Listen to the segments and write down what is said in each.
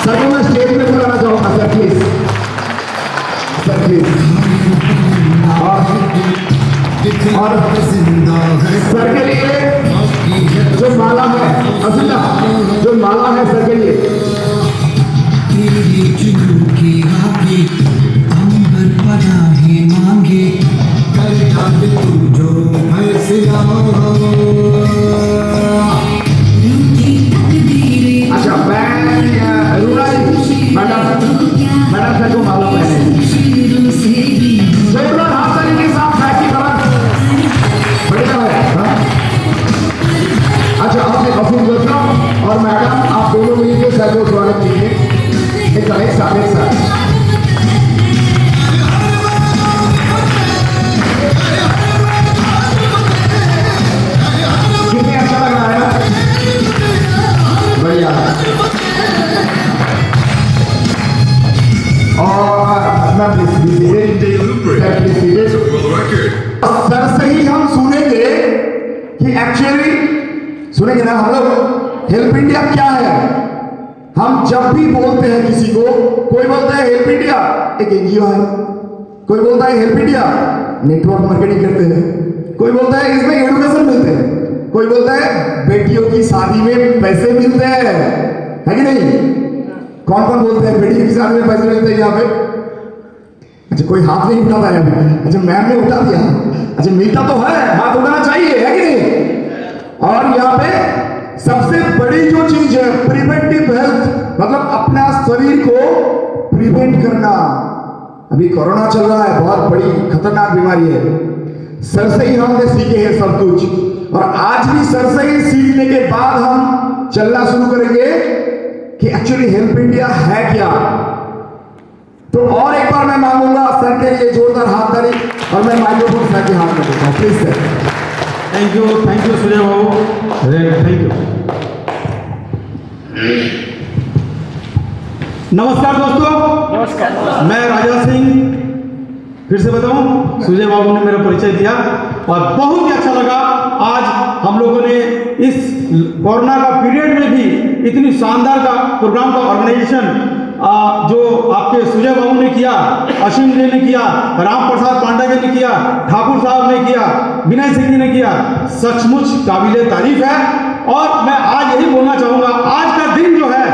Sir को मैं stage में बुलाना चाहूंगा सर प्लीज, सर प्लीज। और सर के लिए जो माला है, असुला जो माला है सर के लिए, मांगे जो फैसला। अच्छा मैं रूना जी मैडम सर को माला पहने हाथ ताली के साथ बैठ की तरफ बढ़िया है। अच्छा आपने अफूम दोस्तों और मैडम आप दोनों मिलकर सर को स्वागत कीजिए एक साथ। कितने अच्छा लग रहा है ना, बढ़िया। और सर से ही हम सुनेंगे कि एक्चुअली सुनेंगे ना हम लोग हेल्प इंडिया क्या है। हम जब भी बोलते हैं किसी को, कोई बोलता है हेल्प इंडिया एक एनजीओ है, कोई बोलता है हेल्प इंडिया नेटवर्क मार्केटिंग करते हैं, कोई बोलता है इसमें एजुकेशन मिलते हैं, कोई बोलता है बेटियों की शादी में पैसे मिलते हैं, है कि नहीं? कौन कौन बोलते हैं बेटियों की शादी में पैसे मिलते हैं यहाँ पे? अच्छा कोई हाथ नहीं उठाता है अभी। अच्छा मैम ने उठा दिया। अच्छा मिलता तो है, हाथ उठाना चाहिए, है कि नहीं? और यहाँ पे सबसे बड़ी जो चीज है प्रिवेंटिव हेल्थ, मतलब अपना शरीर को प्रिवेंट करना। अभी कोरोना चल रहा है, बहुत बड़ी खतरनाक बीमारी है। सर से ही हमने सीखे हैं सब कुछ, और आज भी सर से ही सीखने के बाद हम चलना शुरू करेंगे कि एक्चुअली हेल्प इंडिया है क्या। तो और एक बार मैं मांगूंगा सर के लिए जोरदार हाथ ताली, और मैं माइक्रोफोन सर के हाथ में देता हूं please sir. Thank you Surya Babu, thank you. नमस्कार दोस्तों, नमस्कार। मैं राजा सिंह फिर से बताऊं, सूर्य बाबू ने मेरा परिचय दिया और बहुत ही अच्छा लगा। आज हम लोगों ने इस कोरोना का पीरियड में भी इतनी शानदार का प्रोग्राम का ऑर्गेनाइजेशन जो आपके सूर्य बाबू ने किया, असीम जी ने किया, राम प्रसाद पांडे जी ने किया, ठाकुर साहब ने किया, विनय सिंह जी ने किया, सचमुच काबिले तारीफ है। और मैं आज यही बोलना चाहूंगा, आज का दिन जो है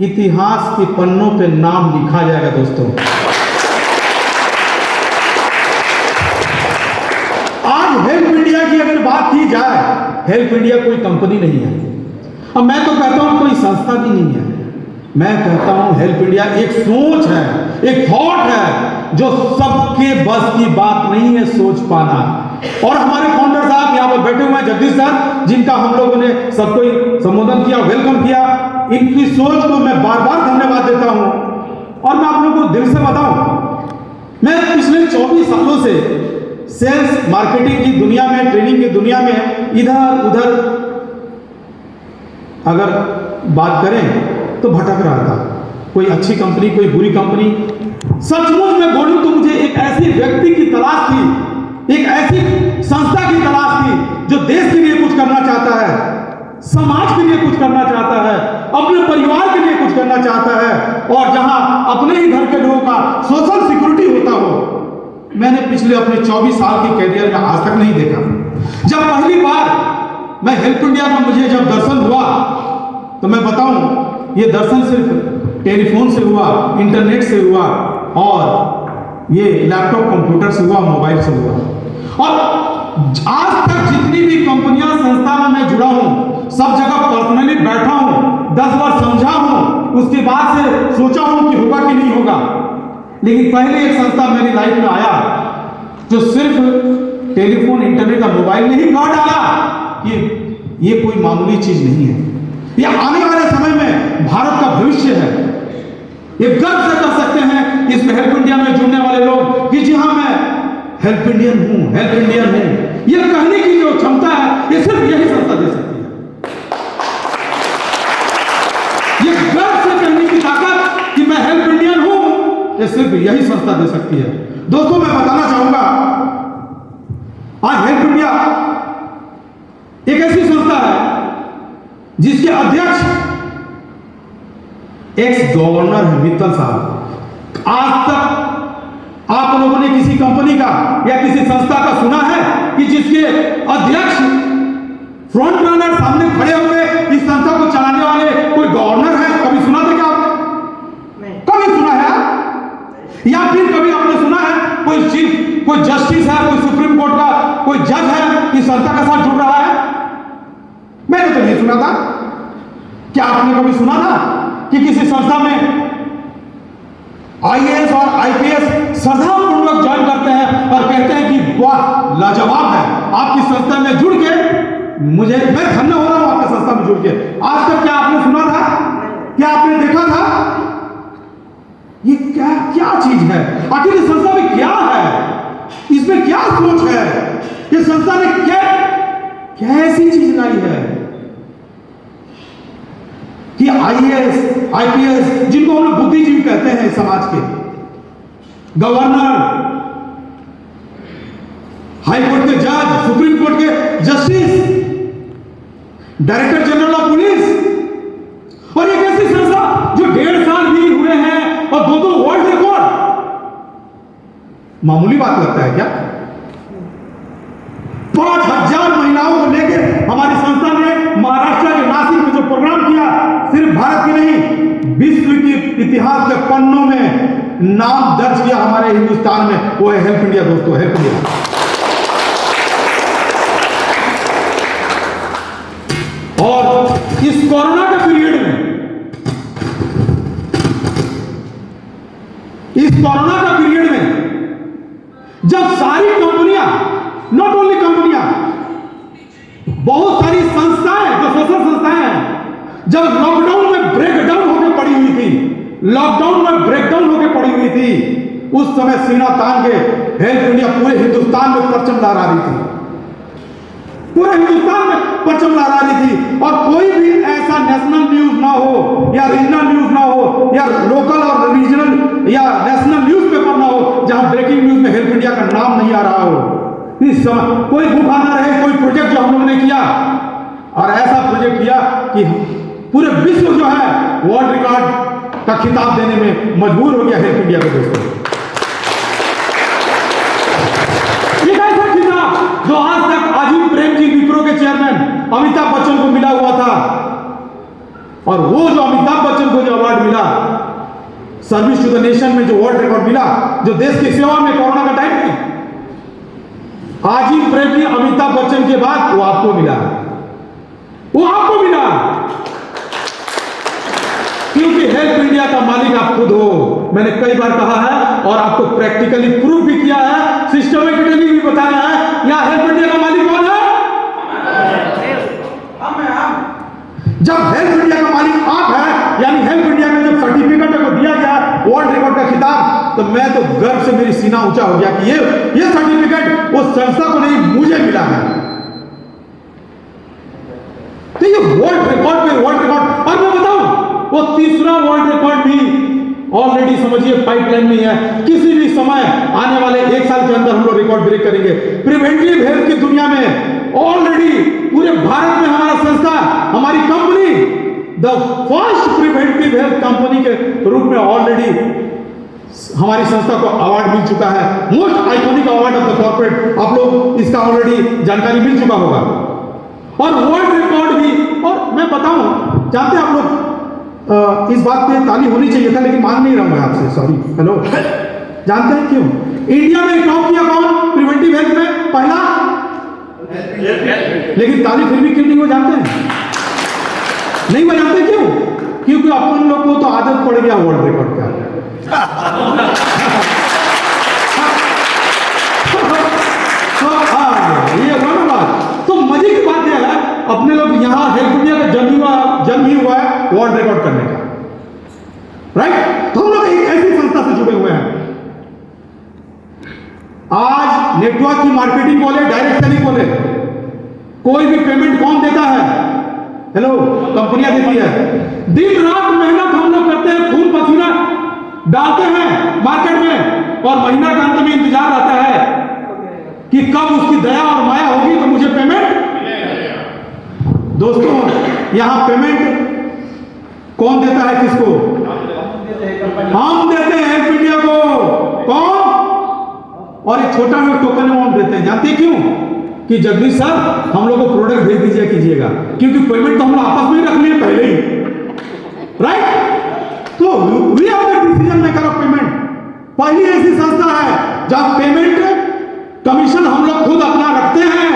इतिहास के पन्नों पे नाम लिखा जाएगा दोस्तों। आज हेल्प इंडिया की अगर बात की जाए, हेल्प इंडिया कोई कंपनी नहीं है, अब मैं तो कहता हूं कोई संस्था भी नहीं है। मैं कहता हूं हेल्प इंडिया एक सोच है, एक थॉट है जो सबके बस की बात नहीं है सोच पाना। और हमारे फाउंडर साहब यहाँ पर बैठे हुए हैं, जगदीश सर, जिनका हम लोगों ने सबको संबोधन किया, वेलकम किया। इनकी सोच को मैं बार बार धन्यवाद देता हूं। और मैं आप लोगों को दिल से बताऊं, मैं पिछले 24 सालों से सेल्स मार्केटिंग की दुनिया में, ट्रेनिंग की दुनिया में इधर उधर अगर बात करें तो भटक रहा था। कोई अच्छी कंपनी, कोई बुरी कंपनी। सचमुच में बोलूं तो मुझे एक ऐसी व्यक्ति की तलाश थी, एक ऐसी संस्था की तलाश थी जो देश के लिए कुछ करना चाहता है, समाज के लिए कुछ करना चाहता है, अपने परिवार के लिए कुछ करना चाहता है, और जहां अपने ही घर के लोगों का सोशल सिक्योरिटी होता हो। मैंने पिछले अपने 24 साल के कैरियर में आज तक नहीं देखा। जब पहली बार मैं हेल्प इंडिया में मुझे जब दर्शन हुआ, तो मैं बताऊं ये दर्शन सिर्फ टेलीफोन से हुआ, इंटरनेट से हुआ, और ये लैपटॉप कंप्यूटर से हुआ, मोबाइल से हुआ। और आज तक जितनी भी कंपनियां, संस्था में मैं जुड़ा हूं, सब जगह पर्सनली बैठा हूं, 10 बार समझा हूं, उसके बाद से सोचा हूं कि होगा कि नहीं होगा। लेकिन पहले एक संस्था मेरी लाइफ में आया जो सिर्फ टेलीफोन, इंटरनेट और मोबाइल ने ही कह डाला कि ये कोई मामूली चीज नहीं है, ये आने वाले समय में भारत का भविष्य है। ये गर्व से कह सकते हैं इसमें हेल्प इंडिया में जुड़ने वाले लोग कि जी हाँ मैं हेल्प इंडियन हूं, हेल्प इंडियन हूं। ये कहने की जो क्षमता है ये सिर्फ यही संस्था दे सकती है। ये गर्व से कहने की ताकत कि मैं हेल्प इंडियन हूं, ये सिर्फ यही संस्था दे सकती है। दोस्तों मैं बताना चाहूंगा, आज हेल्प इंडिया एक ऐसी संस्था है जिसके अध्यक्ष एक्स गवर्नर है मित्तल साहब। आज तक आप लोगों ने किसी कंपनी का या किसी संस्था का सुना है कि जिसके अध्यक्ष फ्रंट रनर सामने खड़े होकर इस संस्था को चलाने वाले कोई गवर्नर है? कभी सुना था क्या आपने? कभी सुना है? या फिर कभी आपने सुना है कोई चीफ, कोई जस्टिस है, कोई सुप्रीम कोर्ट का कोई जज है इस संस्था के साथ जुड़ रहा है? मैंने तो नहीं सुना था। क्या आपने कभी सुना था कि किसी संस्था में आईएएस और आईपीएस श्रद्धापूर्वक ज्वाइन करते हैं और कहते हैं कि वाह लाजवाब है, आपकी संस्था में जुड़ के मैं धन्य हो रहा हूं आपकी संस्था में जुड़ के। आज तक क्या आपने सुना था? क्या आपने देखा था? ये क्या चीज है? आखिर इस संस्था में क्या है? इसमें क्या सोच है? ये संस्था ने क्या ऐसी चीज लाई है कि आईएएस आईपीएस, जिनको हम लोग बुद्धिजीवी कहते हैं समाज के, गवर्नर, हाई कोर्ट के जज, सुप्रीम कोर्ट के justice, director general of police, और एक ऐसी संस्था जो 1.5 साल भी हुए हैं और 2 वर्ल्ड रिकॉर्ड, मामूली बात लगता है क्या? 5000 महिलाओं को लेकर हमारी संस्था ने महाराष्ट्र के नासिक में जो प्रोग्राम किया, सिर्फ भारत की नहीं विश्व के इतिहास के पन्नों में नाम दर्ज किया हमारे हिंदुस्तान में, वो है हेल्प इंडिया। दोस्तों, हेल्प इंडिया। और इस कोरोना के पीरियड में, इस कोरोना का पीरियड में जब सारी कंपनियां, नॉट ओनली कंपनियां, बहुत सारी संस्थाएं जो सोशल संस्थाएं हैं, जब लॉकडाउन में ब्रेकडाउन होकर पड़ी हुई थी, लॉकडाउन में ब्रेकडाउन होकर पड़ी हुई थी, उस समय सीना तान के हेल्प इंडिया पूरे हिंदुस्तान में परचम लहरा रही थी, पूरे हिंदुस्तान में परचम लहरा रही थी। और कोई भी ऐसा नेशनल न्यूज ना हो या रीजनल न्यूज ना हो या लोकल और रीजनल या नेशनल न्यूज पेपर ना हो जहां ब्रेकिंग न्यूज में हेल्प इंडिया का नाम नहीं आ रहा हो। इस समय कोई भूखा ना रहे। कोई प्रोजेक्ट जो हम लोगों ने किया, और ऐसा प्रोजेक्ट किया कि पूरे विश्व जो है वर्ल्ड रिकॉर्ड का खिताब देने में मजबूर हो गया हेल्प इंडिया के दोस्तों। एक ऐसा खिताब जो आज तक अजीम प्रेमजी विप्रो के चेयरमैन अमिताभ बच्चन को मिला हुआ था, और वो जो अमिताभ बच्चन को जो अवार्ड मिला सर्विस टू द नेशन में, जो वर्ल्ड रिकॉर्ड मिला, जो देश की सेवा में कोरोना का टाइम में, अजीम प्रेमजी अमिताभ बच्चन के बाद वो आपको मिला, वो आपको मिला, क्योंकि हेल्प इंडिया का मालिक आप खुद हो। मैंने कई बार कहा है और आपको प्रैक्टिकली प्रूव भी किया है, सिस्टमेटिकली भी बताया है। या हेल्प इंडिया का मालिक कौन है? जब हेल्प इंडिया का मालिक आप है, यानी हेल्प इंडिया का जब सर्टिफिकेट को दिया गया वर्ल्ड रिकॉर्ड का खिताब, तो मैं तो गर्व से मेरी सीना ऊंचा हो गया कि ये सर्टिफिकेट उस संस्था को नहीं, मुझे मिला है। तो ये वर्ल्ड रिकॉर्ड पे वर्ल्ड रिकॉर्ड। और मैं बताऊं, वो तीसरा वर्ल्ड रिकॉर्ड भी ऑलरेडी समझिए पाइपलाइन में है। किसी भी समय आने वाले 1 साल के अंदर हम लोग रिकॉर्ड ब्रेक करेंगे। प्रिवेंटिव हेल्थ की दुनिया में ऑलरेडी पूरे भारत में हमारा संस्था, हमारी company the first preventive health company के रूप में ऑलरेडी हमारी संस्था को अवार्ड मिल चुका है, most iconic award of the corporate. आप लोग इसका ऑलरेडी जानकारी मिल चुका होगा। और वर्ल्ड रिकॉर्ड भी, और मैं बताऊं, जानते हैं आप लोग, इस बात पे ताली होनी चाहिए था लेकिन मान नहीं रहा मैं आपसे, सॉरी। हेलो, जानते हैं क्यों इंडिया में टॉप किया कौन प्रिवेंटिव हेल्थ में? पहला, लेकिन ताली फिर भी क्यों नहीं हो? जानते हैं नहीं हो? जानते क्यों? क्योंकि अपन लोग को तो आदत पड़ गया वर्ल्ड रिकॉर्ड का। ये बड़ा बात। तो मजे की बात यह है, अपने लोग यहाँ हेल्प इंडिया का जन्म ही हुआ है वर्ल्ड रिकॉर्ड करने का, राइट? तो हम लोग एक ऐसी संस्था से जुड़े हुए हैं। आज नेटवर्क की मार्केटिंग बोले, डायरेक्ट सेलिंग बोले, कोई भी पेमेंट कौन देता है? हेलो, कंपनियां देती है। दिन रात मेहनत हम लोग करते हैं, खून पसीना डालते हैं मार्केट में, और महीना का अंत में इंतजार रहता है कि कब उसकी दया और माया होगी तो मुझे पेमेंट। दोस्तों, यहां पेमेंट कौन देता है किसको? हम देते हैं हेल्प इंडिया को। कौन? और एक छोटा सा टोकन अमाउंट देते हैं। जानते हैं क्यों? कि जगदीश सर हम लोग को प्रोडक्ट भेज दीजिए कीजिएगा, क्योंकि पेमेंट तो हम लोग आपस में ही रख लिए पहले ही, राइट? तो we are the decision maker of payment. पहली ऐसी संस्था है जहां पेमेंट कमीशन हम लोग खुद अपना रखते हैं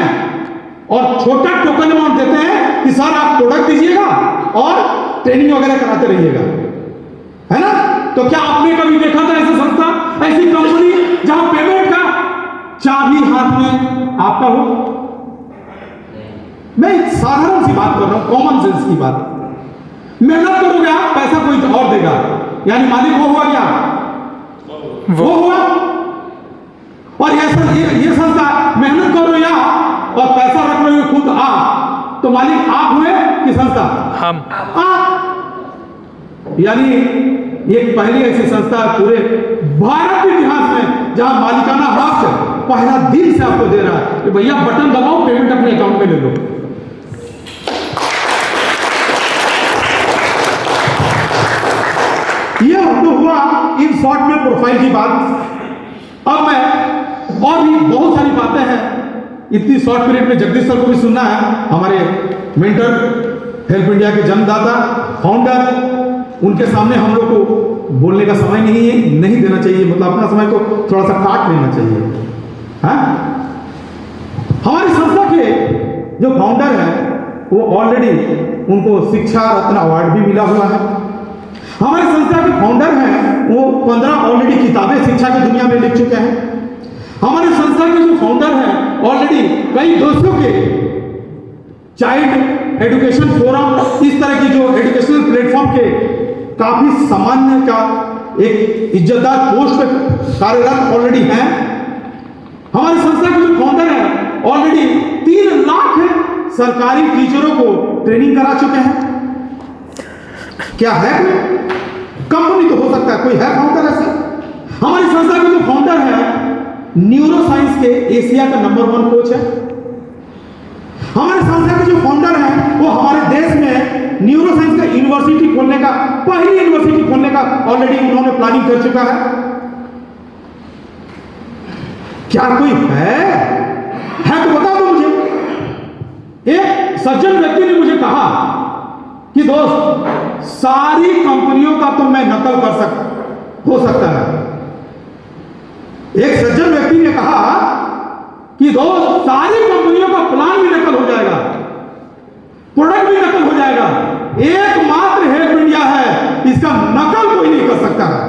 और छोटा टोकन अमाउंट देते हैं कि सर आप प्रोडक्ट दीजिएगा और ट्रेनिंग वगैरह कराते रहिएगा, है ना? तो क्या आपने कभी देखा था ऐसी संस्था, ऐसी कंपनी जहां पेमेंट का चाबी हाथ में आपका हो? मैं एक साधारण सी बात कर रहा हूं, कॉमन सेंस की बात। मेहनत करोगे आप, पैसा कोई और देगा, यानी मालिक वो हुआ क्या? वो हुआ। और ये संस्था मेहनत करो या और पैसा रख रहे हो खुद आप, तो मालिक आप हुए कि संस्था? हम। आप। यानी ये पहली ऐसी संस्था पूरे भारत के इतिहास में जहां मालिकाना हक पहला दिन से आपको दे रहा है कि भैया बटन दबाओ, पेमेंट अपने अकाउंट में ले लो। ये तो हुआ इन शॉर्ट में प्रोफाइल की बात। अब मैं और भी बहुत सारी बातें हैं, इतनी शॉर्ट पीरियड में जगदीश सर को भी सुनना है, हमारे मेंटर, हेल्प इंडिया के जन्मदाता, फाउंडर। उनके सामने हम लोग को बोलने का समय नहीं देना चाहिए, मतलब अपना समय को थोड़ा सा काट लेना चाहिए। हाँ? हमारी संस्था के जो फाउंडर हैं वो ऑलरेडी उनको शिक्षा रत्न अवार्ड भी मिला हुआ है। हमारी संस्था के फाउंडर हैं वो 15 ऑलरेडी किताबें शिक्षा की दुनिया में लिख चुके हैं। हमारी संस्था के जो फाउंडर हैं ऑलरेडी कई दोस्तों के चाइल्ड एजुकेशन फोरम, इस तरह की जो एजुकेशनल प्लेटफॉर्म के काफी सामान्य का एक इज्जतदार पोस्ट पे कार्यरत ऑलरेडी हैं। हमारी संस्था के जो फाउंडर हैं ऑलरेडी 3 लाख सरकारी टीचरों को ट्रेनिंग करा चुके हैं। क्या है? कंपनी तो हो सकता है, कोई है फाउंडर ऐसा? हमारी संस्था के जो फाउंडर हैं न्यूरो साइंस के एशिया का नंबर 1 कोच है। हमारे संस्था के जो फाउंडर हैं वो हमारे देश में न्यूरो साइंस का यूनिवर्सिटी खोलने का, पहली यूनिवर्सिटी खोलने का ऑलरेडी उन्होंने प्लानिंग कर चुका है। क्या कोई है तो बता दो मुझे। एक सज्जन व्यक्ति ने मुझे कहा कि दोस्त सारी कंपनियों का तो मैं नकल हो सकता है। एक सज्जन व्यक्ति ने कहा कि दोस्त सारी कंपनियों का प्लान भी नकल हो जाएगा, प्रोडक्ट भी नकल हो जाएगा, एकमात्र हेल्प इंडिया है इसका नकल कोई नहीं कर सकता है,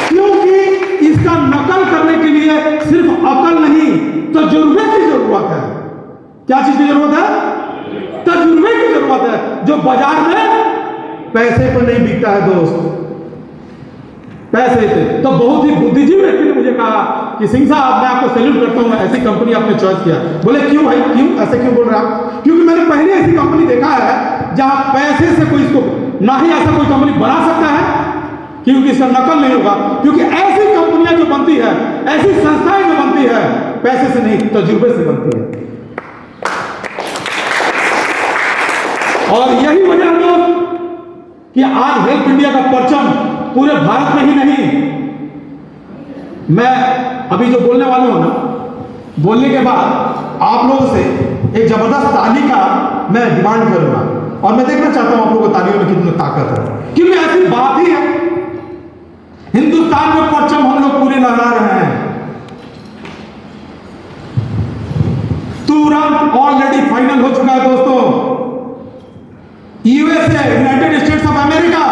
क्योंकि इसका नकल करने के लिए सिर्फ अकल नहीं तजुर्बे की जरूरत है। क्या चीज की जरूरत है? तजुर्बे की जरूरत है, जो बाजार में पैसे पर नहीं बिकता है दोस्त, पैसे से। तो बहुत ही बुद्धिजीवी व्यक्ति ने मुझे कहा कि सिंह साहब मैं आपको सैल्यूट करता हूं, ऐसी कंपनी आपने चॉइस किया। बोले क्यों भाई, क्यों ऐसे क्यों बोल रहे आप? क्योंकि मैंने पहले ऐसी कंपनी देखा है जहां पैसे से कोई इसको ना ही ऐसा कोई कंपनी बना सकता है, क्योंकि इसका नकल नहीं होगा। क्योंकि ऐसी कंपनियां जो बनती है, ऐसी संस्थाएं जो बनती है, पैसे से नहीं तजुर्बे से बनती है। और यही वजह है कि आज हेल्प इंडिया का परचम पूरे भारत में ही नहीं, मैं अभी जो बोलने वाला हूं ना, बोलने के बाद आप लोगों से एक जबरदस्त ताली का मैं डिमांड करूंगा, और मैं देखना चाहता हूं आप लोगों को तालियों में कितनी ताकत है, क्योंकि ऐसी बात ही है। हिंदुस्तान में परचम हम लोग पूरे लहरा रहे हैं। तुरंत ऑलरेडी फाइनल हो चुका है दोस्तों। USA, United states of America,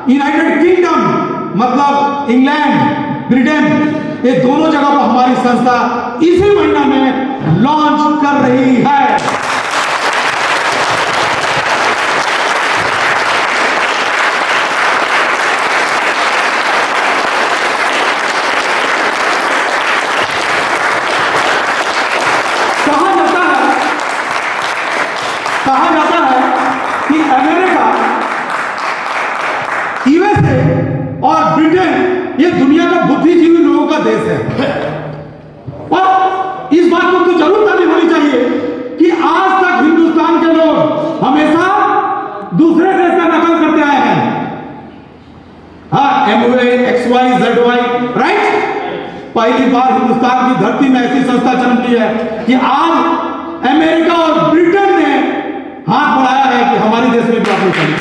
United kingdom मतलब इंग्लैंड, ब्रिटेन, ये दोनों जगह पर हमारी संस्था इसी महीना में लॉन्च कर रही है। कहा जाता है कि अमेरिका, यूएसए और ब्रिटेन ये दुनिया का बुद्धिजीवी लोगों का देश है। और इस बात को तो जरूर तारीफ होनी चाहिए कि आज तक हिंदुस्तान के लोग पहली बार हिंदुस्तान की धरती में ऐसी संस्था जन्म ली है कि आज अमेरिका और ब्रिटेन ने हाथ बढ़ाया है कि हमारे देश में भी अपनी चली है।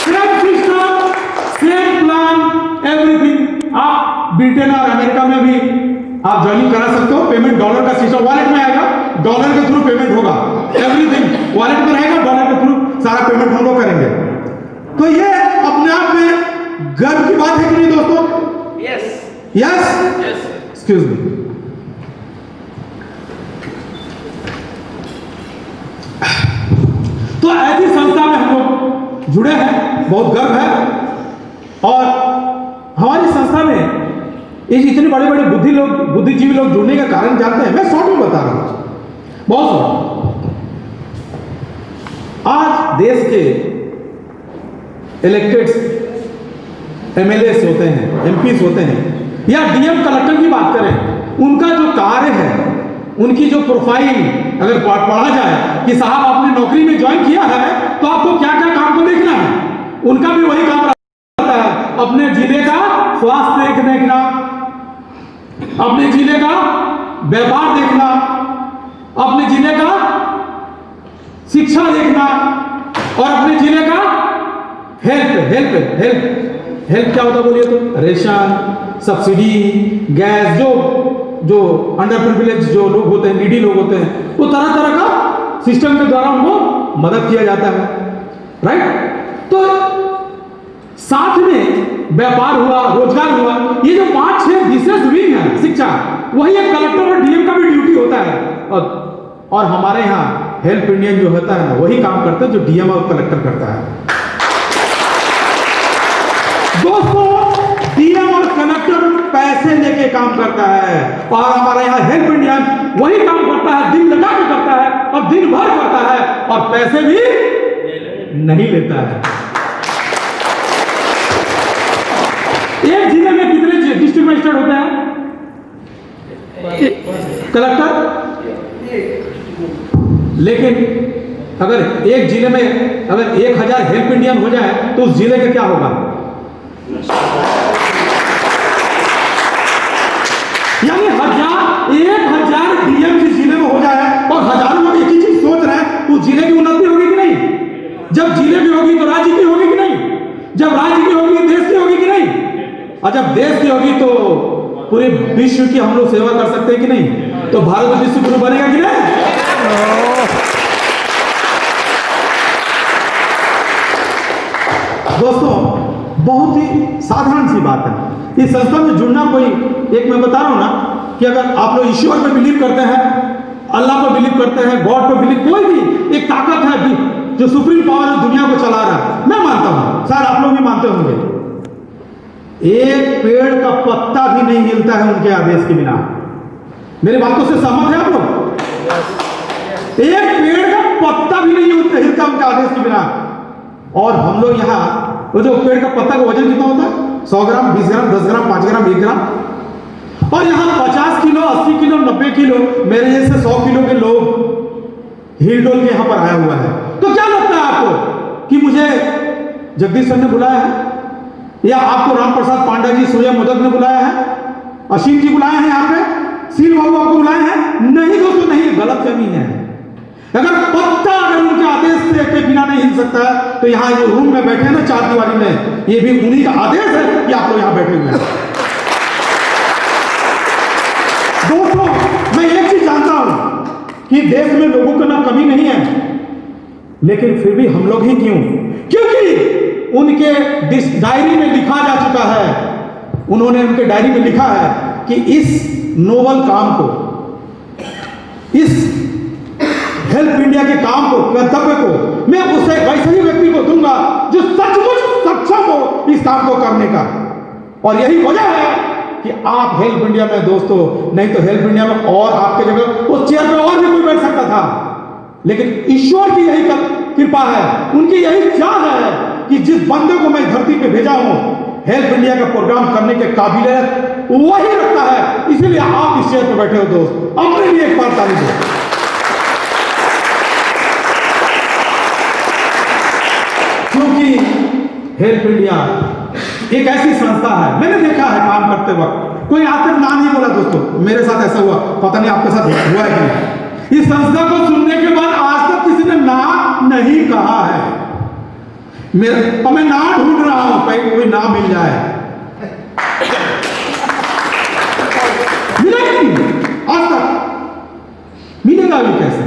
Same system, same plan, everything. आप ब्रिटेन और अमेरिका में भी आप ज्वाइनिंग करा सकते हो। पेमेंट डॉलर का सिस्टम, वॉलेट में आएगा, डॉलर के थ्रू पेमेंट होगा, एवरीथिंग वॉलेट में रहेगा, डॉलर के थ्रू सारा पेमेंट हम लोग करेंगे। तो ये अपने आप में गर्व की बात है कि नहीं दोस्तों? Yes yes, excuse me. तो ऐसी संस्था में हम लोग जुड़े हैं, बहुत गर्व है। और हमारी संस्था में ये इतने बड़े बड़े बुद्धिजीवी लोग जुड़ने का कारण जानते हैं? मैं शॉर्ट में बता रहा हूं, बहुत शॉर्ट। आज देश के इलेक्टेड एमएलएस होते हैं, एमपीस होते हैं, या डीएम कलेक्टर की बात करें, उनका जो कार्य है, उनकी जो प्रोफाइल अगर पढ़ा जाए कि साहब आपने नौकरी में ज्वाइन किया है तो आपको क्या क्या काम को देखना है, उनका भी वही काम रहता है, अपने जिले का स्वास्थ्य देखना, अपने जिले का व्यापार देखना, अपने जिले का शिक्षा देखना, और अपने जिले का हेल्प क्या होता बोलिए तो? रेशन, सब्सिडी, गैस, जो अंडर प्रिविलेज जो लोग होते हैं, नीडी लोग होते हैं, वो तरह तरह का सिस्टम के द्वारा उनको मदद किया जाता है, राइट? तो साथ में व्यापार हुआ, रोजगार हुआ, ये जो 5-6 विशेष विंग है शिक्षा, वही एक कलेक्टर और डीएम का भी ड्यूटी होता है। और हमारे यहाँ हेल्प इंडिया जो होता है ना, वही काम करता है जो डीएम और कलेक्टर करता है। दोस्तों, डीएम और कलेक्टर पैसे लेके काम करता है, और हमारा यहाँ हेल्प इंडिया वही काम करता है, दिन लगा के करता है और दिन भर करता है, और पैसे भी नहीं लेता है। एक जिले में कितने डिस्ट्रिक्ट मजिस्ट्रेट होते हैं? कलेक्टर। लेकिन अगर एक जिले में अगर 1000 हेल्प इंडियन हो जाए तो उस जिले का क्या होगा? यानी 1000 डीएम जिस जिले में हो जाए और हजारों लोग एक ही चीज सोच रहे हैं, तो जिले की उन्नति होगी कि नहीं? जब जिले की होगी तो राज्य की होगी कि नहीं? जब राज्य की होगी देश की होगी कि नहीं? और जब देश की होगी तो पूरे विश्व की हम लोग सेवा कर सकते हैं कि नहीं? तो भारत विश्व गुरु बनेगा कि नहीं? दोस्तों, बहुत ही साधारण सी बात है। इस संस्था में जुड़ना कोई एक, मैं बता रहा हूं ना कि अगर आप लोग ईश्वर पर बिलीव करते हैं, अल्लाह पर बिलीव करते हैं, गॉड पर बिलीव, कोई भी एक ताकत है जो सुप्रीम पावर है, दुनिया को चला रहा है, मैं मानता हूं, शायद आप लोग भी मानते होंगे। एक पेड़ का पत्ता भी नहीं हिलता है उनके आदेश के बिना। मेरी बातों से सहमत है आप लोग? एक पेड़ का पत्ता भी नहीं हिलता उनके आदेश के बिना। और हम लोग यहाँ वो जो पेड़ का पत्ता का वजन कितना होता है? 100 ग्राम, 20 ग्राम, 10 ग्राम, 5 ग्राम, 1 ग्राम। और यहाँ 50 किलो, 80 किलो, 90 किलो, मेरे जैसे 100 किलो के लोग हिल डोल के यहाँ पर आया हुआ है। तो क्या लगता है आपको कि मुझे जगदीश सर ने बुलाया है, या आपको राम प्रसाद पांडा जी, सूर्य मोदक ने बुलाया है, असीम जी बुलाए हैं यहाँ पे, सील बाबू आपको बुलाए हैं? नहीं दोस्तों, नहीं, गलतफहमी है। अगर पत्ता अगर उनके आदेश से के बिना नहीं हिल सकता है, तो यहाँ जो रूम में बैठे हैं ना 4 दीवारी में, ये भी उन्हीं का आदेश है कि आप लोग यहाँ बैठे हुए हैं। दोस्तों, मैं एक चीज जानता हूं कि देश में लोगों की ना कमी नहीं है, लेकिन फिर भी हम लोग ही क्यों? क्योंकि उनके डायरी में लिखा जा चुका है, उन्होंने उनके डायरी में लिखा है कि इस नोबल काम को, इस हेल्प इंडिया के काम को, कर्तव्य को मैं उसे वैसे ही व्यक्ति को दूंगा जो सचमुच सक्षम हो इस काम को करने का। और यही वजह है कि आप हेल्प इंडिया में दोस्तों, नहीं तो हेल्प इंडिया में और आपके जगह उस चेयर पे और भी कोई बैठ सकता था, लेकिन ईश्वर की यही कृपा है, उनकी यही चाह है कि जिस बंदे को मैं धरती पे भेजा हूं हेल्प इंडिया का प्रोग्राम करने के काबिलियत वही रखता है। इसीलिए आप इस चेयर पे बैठे हो दोस्त, अपने लिए एक बार ताली दो। क्योंकि हेल्प इंडिया एक ऐसी संस्था है, मैंने देखा है काम करते वक्त, कोई आज तक ना नहीं बोला दोस्तों, मेरे साथ ऐसा हुआ, पता नहीं आपके साथ हुआ है कि नहीं। इस संस्था को सुनने के बाद आज तक किसी ने ना नहीं कहा है। मैं ना ढूंढ रहा हूं, कहीं कोई ना मिल जाए। मिला ही नहीं आज तक, मिलेगा भी कैसे?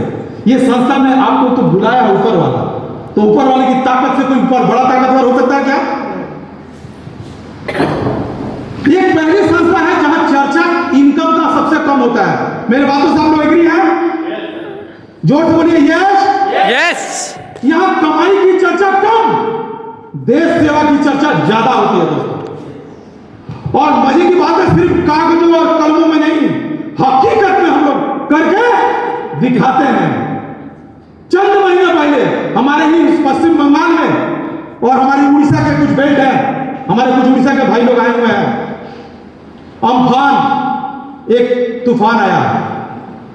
ये संस्था में आपको तो बुलाया ऊपर वाला, तो ऊपर वाले की ताकत से कोई ऊपर बड़ा ताकतवर हो सकता है क्या? ये पहली संस्था है जहां चर्चा इनकम का सबसे कम होता है। मेरे बातों से आप लोग एग्री हैं? जोर से बोलिए यस यस। यहां कमाई की चर्चा कम, देश सेवा की चर्चा ज्यादा होती है दोस्तों। और मजे की बात है, सिर्फ कागजों और कलमों में नहीं, हकीकत में हम लोग करके दिखाते हैं। चंद महीने पहले हमारे ही पश्चिम बंगाल में और हमारी उड़ीसा के कुछ बेल्ट हैं, हमारे कुछ उड़ीसा के भाई लोग आए हुए हैं। अम्फान एक तूफान आया,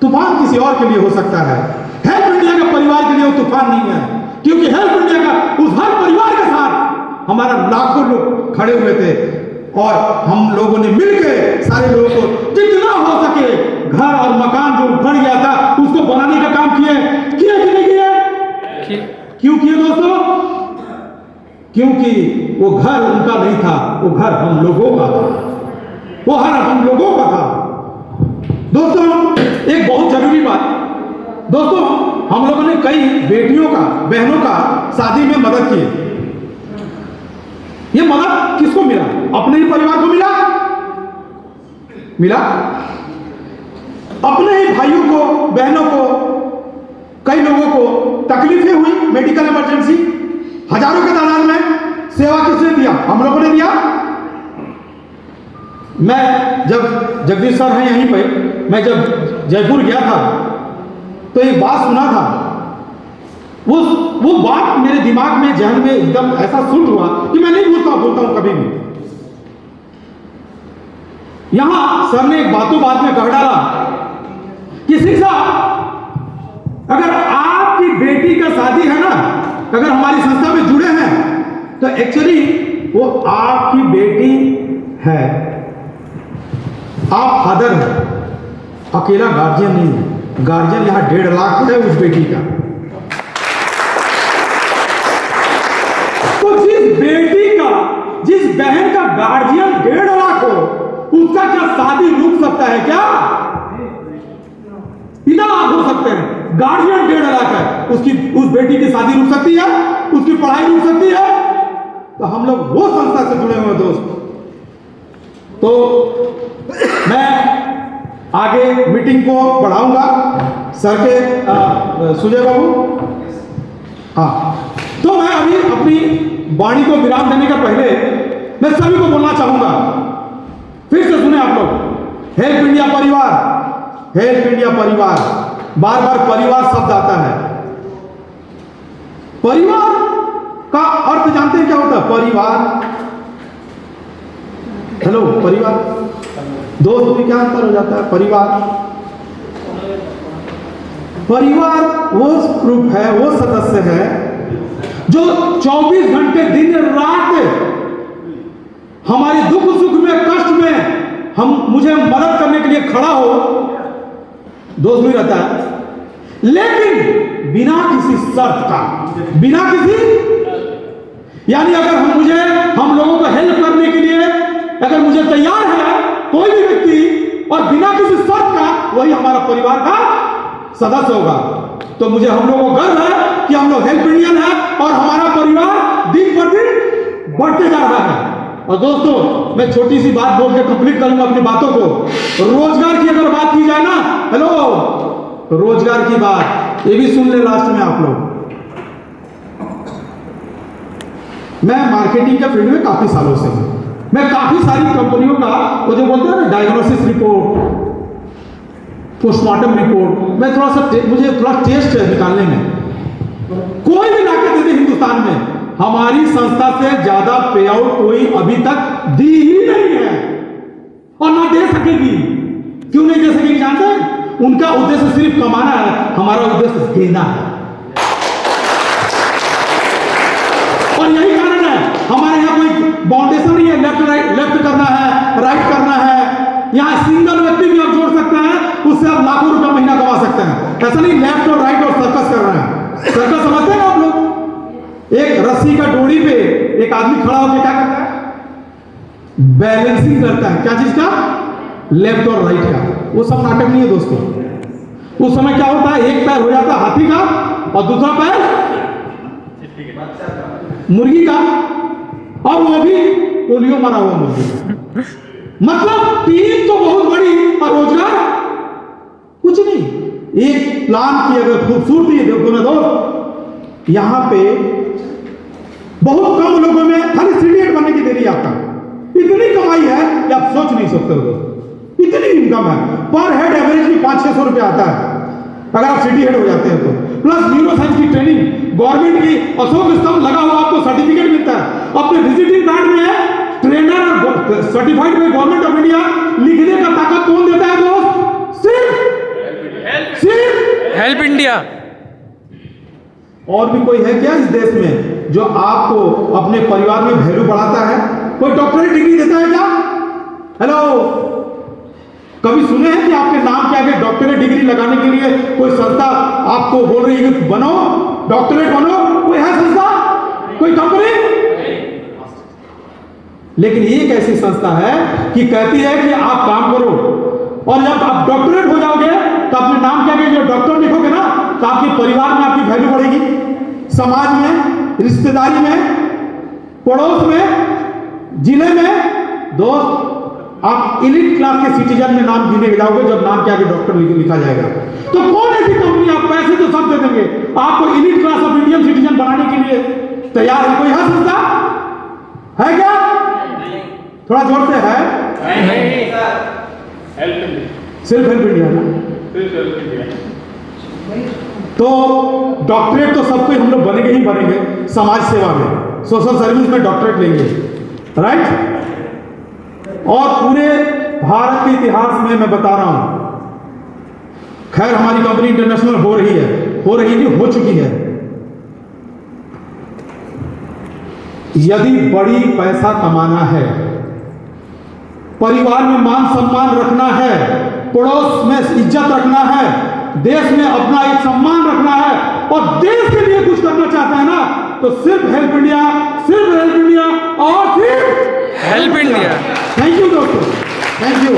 तूफान किसी और के लिए हो सकता है, हेल्प इंडिया के परिवार के लिए वो तूफान नहीं है, क्योंकि हेल्प इंडिया का उस हर परिवार के साथ हमारा लाखों लोग खड़े हुए थे और हम लोगों ने मिलकर सारे लोगों को जितना हो सके घर और मकान जो उखड़ गया था उसको बनाने का काम किए कि नहीं किए? क्यों किए दोस्तों? क्योंकि वो घर उनका नहीं था, वो घर हम लोगों का था, वो हर हम लोगों का था। दोस्तों एक बहुत जरूरी बात, दोस्तों हम लोगों ने कई बेटियों का, बहनों का शादी में मदद की। ये मदद किसको मिला? अपने ही परिवार को मिला, अपने ही भाइयों को, बहनों को, कई लोगों को तकलीफें हुई, मेडिकल इमरजेंसी, हजारों के तादाद में सेवा किसने दिया? हम लोगों ने दिया। मैं जब जगदीश सर हैं यहीं पे, मैं जब जयपुर गया था तो एक बात सुना था, वो बात मेरे दिमाग में, जहन में एकदम ऐसा सूट हुआ कि मैं नहीं बोलता हूं कभी भी। यहां सर ने एक बातों बात में कह डाला कि शिक्षा, अगर आपकी बेटी का शादी है ना, अगर हमारी संस्था में जुड़े हैं तो एक्चुअली वो आपकी बेटी है, आप फादर हैं, अकेला गार्जियन नहीं है। गार्जियन यहां 1.5 लाख है उस बेटी का। तो जिस बेटी का, जिस बहन का गार्जियन 1.5 लाख हो, उसका क्या शादी रुक सकता है क्या? इतना आप हो सकते हैं, गार्जियन 1.5 लाख है, उसकी उस बेटी की शादी रुक सकती है, उसकी पढ़ाई रुक सकती है। तो हम लोग वो संस्था से जुड़े हुए दोस्त। तो मैं आगे मीटिंग को बढ़ाऊंगा सर के सुजय बाबू। हाँ, तो मैं अभी अपनी वाणी को विराम देने का पहले मैं सभी को बोलना चाहूंगा, फिर से सुने आप लोग, हेल्प इंडिया परिवार, हेल्प इंडिया परिवार, बार बार परिवार शब्द आता है। परिवार का अर्थ जानते हैं क्या होता है? परिवार, हेलो परिवार, दोस्त में क्या अंतर हो जाता है? परिवार वो ग्रुप है, वो सदस्य है जो 24 घंटे दिन रात हमारे दुख सुख में, कष्ट में मुझे मदद करने के लिए खड़ा हो, दोस्त भी रहता है, लेकिन बिना किसी शर्त का, बिना किसी, यानी अगर हम लोगों को हेल्प करने के लिए अगर मुझे तैयार है कोई भी व्यक्ति और बिना किसी शर्त का, वही हमारा परिवार का सदस्य होगा। तो मुझे हम लोगों को गर्व है कि हम लोग हेल्प इंडियन है और हमारा परिवार दिन पर दिन बढ़ते जा रहा है। और दोस्तों मैं छोटी सी बात बोल के कंप्लीट करूंगा अपनी बातों को। रोजगार की अगर बात की जाए ना, हेलो, रोजगार की बात ये भी सुन ले लास्ट में आप लोग। मैं मार्केटिंग के फील्ड में काफी सालों से हूं, मैं काफी सारी कंपनियों का वो जो बोलते हैं ना डायग्नोसिस रिपोर्ट, पोस्टमार्टम रिपोर्ट, मैं मुझे थोड़ा टेस्ट है निकालने में। कोई भी ना कहते थे हिंदुस्तान में, हमारी संस्था से ज्यादा पे आउट कोई अभी तक दी ही नहीं है और ना दे सकेगी। क्यों नहीं दे सकेगी जानते हैं? उनका उद्देश्य सिर्फ कमाना है, हमारा उद्देश्य देना है। और यही कारण है हमारे यहाँ कोई बाउंडेशन नहीं है, उससे आप लाखों रुपया महीना कमा सकते हैं। ऐसा नहीं लेफ्ट और राइट और सर्कस कर रहे हैं। सर्कस समझते हैं आप लोग? एक रस्सी का डोरी पे एक आदमी खड़ा होकर क्या करता है? बैलेंसिंग करता है। क्या चीज का? लेफ्ट और राइट का। वो सब नाटक नहीं है दोस्तों। उस समय क्या होता है, एक पैर हो जाता है हाथी का और दूसरा पैर मुर्गी का, और वो भी पोलियो मरा हुआ मुर्गी का। मतलब टीम तो बहुत बड़ी और रोजगार कुछ नहीं। एक प्लान की अगर खूबसूरती देखो ना दोस्त, यहां पे बहुत कम लोगों में खाली सीडीएड बनने की देरी आपका इतनी कमाई है कि आप सोच नहीं सकते हो दोस्त। इतनी इनकम है, पर हेड एवरेज भी 500-600 रुपया आता है अगर आप सिटी हेड हो जाते हैं तो। प्लस न्यूरो साइंस की ट्रेनिंग गवर्नमेंट की, अशोक स्तंभ लगा हुआ, आपको सर्टिफिकेट मिलता है। अपने विजिटिंग कार्ड में trainer certified by government of India लिखने का ताकत कौन देता है दोस्त? सिर्फ हेल्प इंडिया। और भी कोई है क्या इस देश में जो आपको अपने परिवार में वैल्यू बढ़ाता है? कोई डॉक्टरेट डिग्री देता है क्या? हेलो, कभी सुने हैं कि आपके नाम के आगे डॉक्टरेट डिग्री लगाने के लिए कोई संस्था आपको बोल रही है कि बनो, डॉक्टरेट बनो? कोई है संस्था? कोई कंपनी? लेकिन ये एक ऐसी संस्था है कि कहती है कि आप काम करो, और जब आप डॉक्टरेट हो जाओगे तो अपने नाम के आगे जो डॉक्टर लिखोगे ना, तो आपके परिवार में आपकी वैल्यू बढ़ेगी, समाज में, रिश्तेदारी में, पड़ोस में, जिले में। दोस्त, आप एलिट क्लास के सिटीजन में नाम गिने जाओगे जब नाम के आगे डॉक्टर लिखा जाएगा। तो कौन ऐसी कंपनी, आप पैसे तो सब दे देंगे, आपको elite class of Indian citizen बनाने के लिए तैयार है? कोई है संस्था? है क्या? थोड़ा जोर से है? सिर्फ हेल्प इंडिया ना? तो डॉक्टरेट तो सबको हम लोग बनेंगे ही बनेंगे। समाज सेवा में, सोशल सर्विस में डॉक्टरेट लेंगे, राइट? और पूरे भारत के इतिहास में मैं बता रहा हूं, खैर हमारी कंपनी इंटरनेशनल हो रही नहीं, हो चुकी है। यदि बड़ी पैसा कमाना है, परिवार में मान सम्मान रखना है, पड़ोस में इज्जत रखना है, देश में अपना एक सम्मान रखना है, और देश के लिए कुछ करना चाहता है ना, तो सिर्फ हेल्प इंडिया, सिर्फ हेल्प इंडिया और सिर्फ हेल्प इंडिया। थैंक यू दोस्तों, थैंक यू।